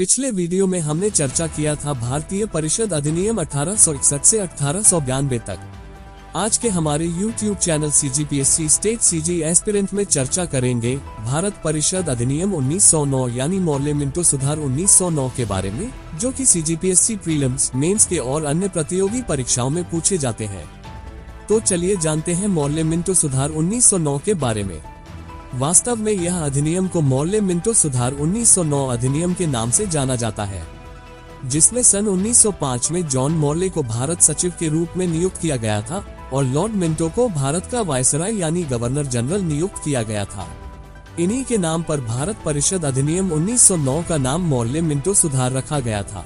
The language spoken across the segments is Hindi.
पिछले वीडियो में हमने चर्चा किया था भारतीय परिषद अधिनियम 1861 से 1892 तक। आज के हमारे YouTube channel CGPSC state CG aspirant में चर्चा करेंगे भारत परिषद अधिनियम 1909 यानी मॉर्ले मिंटो सुधार 1909 के बारे में, जो कि CGPSC प्रीलिम्स, मेंस के और अन्य प्रतियोगी परीक्षाओं में पूछे जाते हैं। तो चलिए जानते हैं मॉर्ले मिंटो सुधार 1909 के बारे में। वास्तव में यह अधिनियम को मॉर्ले मिंटो सुधार 1909 अधिनियम के नाम से जाना जाता है, जिसमें सन 1905 में जॉन मॉर्ले को भारत सचिव के रूप में नियुक्त किया गया था और लॉर्ड मिंटो को भारत का वायसराय यानी गवर्नर जनरल नियुक्त किया गया था। इन्हीं के नाम पर भारत परिषद अधिनियम 1909 का नाम मॉर्ले मिंटो सुधार रखा गया था।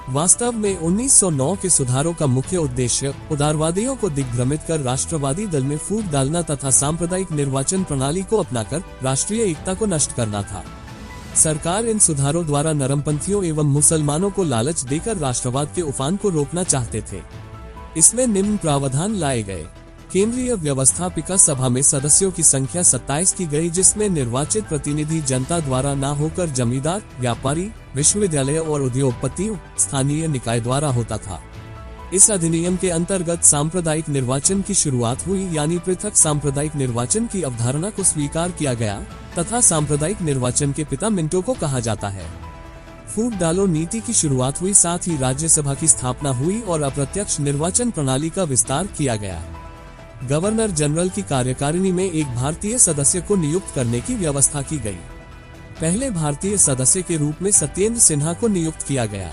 वास्तव में 1909 के सुधारों का मुख्य उद्देश्य उदारवादियों को दिग्भ्रमित कर राष्ट्रवादी दल में फूट डालना तथा सांप्रदायिक निर्वाचन प्रणाली को अपनाकर राष्ट्रीय एकता को नष्ट करना था। सरकार इन सुधारों द्वारा नरमपंथियों एवं मुसलमानों को लालच देकर राष्ट्रवाद के उफान को रोकना चाहते थे। इसमें निम्न प्रावधान लाए गए। केंद्रीय व्यवस्थापिका सभा में सदस्यों की संख्या 27 की गई, जिसमें निर्वाचित प्रतिनिधि जनता द्वारा न होकर जमींदार, व्यापारी, विश्वविद्यालय और उद्योगपतियों, स्थानीय निकाय द्वारा होता था। इस अधिनियम के अंतर्गत सांप्रदायिक निर्वाचन की शुरुआत हुई, यानी पृथक सांप्रदायिक निर्वाचन की अवधारणा को स्वीकार किया गया तथा सांप्रदायिक निर्वाचन के पिता मिंटो को कहा जाता है। फूट डालो नीति की शुरुआत हुई, साथ ही राज्यसभा की स्थापना हुई और अप्रत्यक्ष निर्वाचन प्रणाली का विस्तार किया गया। गवर्नर जनरल की कार्यकारिणी में एक भारतीय सदस्य को नियुक्त करने की व्यवस्था की गई। पहले भारतीय सदस्य के रूप में सत्येंद्र सिन्हा को नियुक्त किया गया।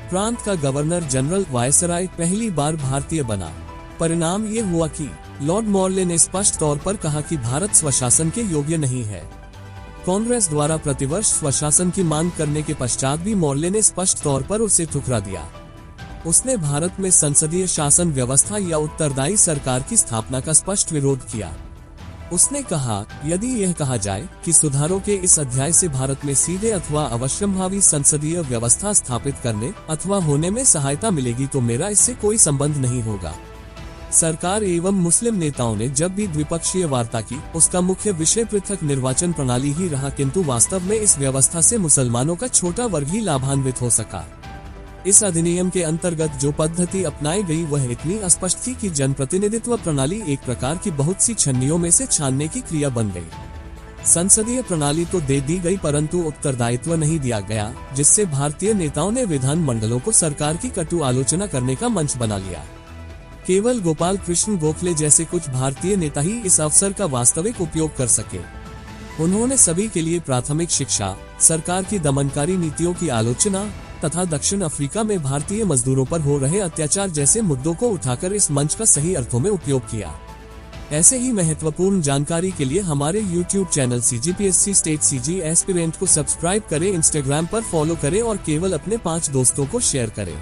प्रांत का गवर्नर जनरल वायसराय पहली बार भारतीय बना। परिणाम ये हुआ कि लॉर्ड मॉर्ले ने स्पष्ट तौर पर कहा कि भारत स्वशासन के योग्य नहीं है। कांग्रेस द्वारा प्रतिवर्ष स्वशासन की मांग करने के पश्चात भी मॉर्ले ने स्पष्ट तौर पर उसे ठुकरा दिया। उसने भारत में संसदीय शासन व्यवस्था या उत्तरदायी सरकार की स्थापना का स्पष्ट विरोध किया। उसने कहा, यदि यह कहा जाए कि सुधारों के इस अध्याय से भारत में सीधे अथवा अवश्यंभावी संसदीय व्यवस्था स्थापित करने अथवा होने में सहायता मिलेगी, तो मेरा इससे कोई संबंध नहीं होगा। सरकार एवं मुस्लिम नेताओं ने जब भी द्विपक्षीय वार्ता की, उसका मुख्य विषय पृथक निर्वाचन प्रणाली ही रहा, किंतु वास्तव में इस व्यवस्था से मुसलमानों का छोटा वर्ग ही लाभान्वित हो सका। इस अधिनियम के अंतर्गत जो पद्धति अपनाई गई वह इतनी अस्पष्ट थी कि जनप्रतिनिधित्व प्रणाली एक प्रकार की बहुत सी छन्नियों में से छानने की क्रिया बन गई। संसदीय प्रणाली तो दे दी गई, परंतु उत्तरदायित्व नहीं दिया गया, जिससे भारतीय नेताओं ने विधान मंडलों को सरकार की कटु आलोचना करने का मंच बना लिया। केवल गोपाल कृष्ण गोखले जैसे कुछ भारतीय नेता ही इस अवसर का वास्तविक उपयोग कर सके। उन्होंने सभी के लिए प्राथमिक शिक्षा, सरकार की दमनकारी नीतियों की आलोचना तथा दक्षिण अफ्रीका में भारतीय मजदूरों पर हो रहे अत्याचार जैसे मुद्दों को उठाकर इस मंच का सही अर्थों में उपयोग किया। ऐसे ही महत्वपूर्ण जानकारी के लिए हमारे YouTube channel CGPSC state CG aspirant को सब्सक्राइब करें, इंस्टाग्राम पर फॉलो करें और केवल अपने 5 दोस्तों को शेयर करें।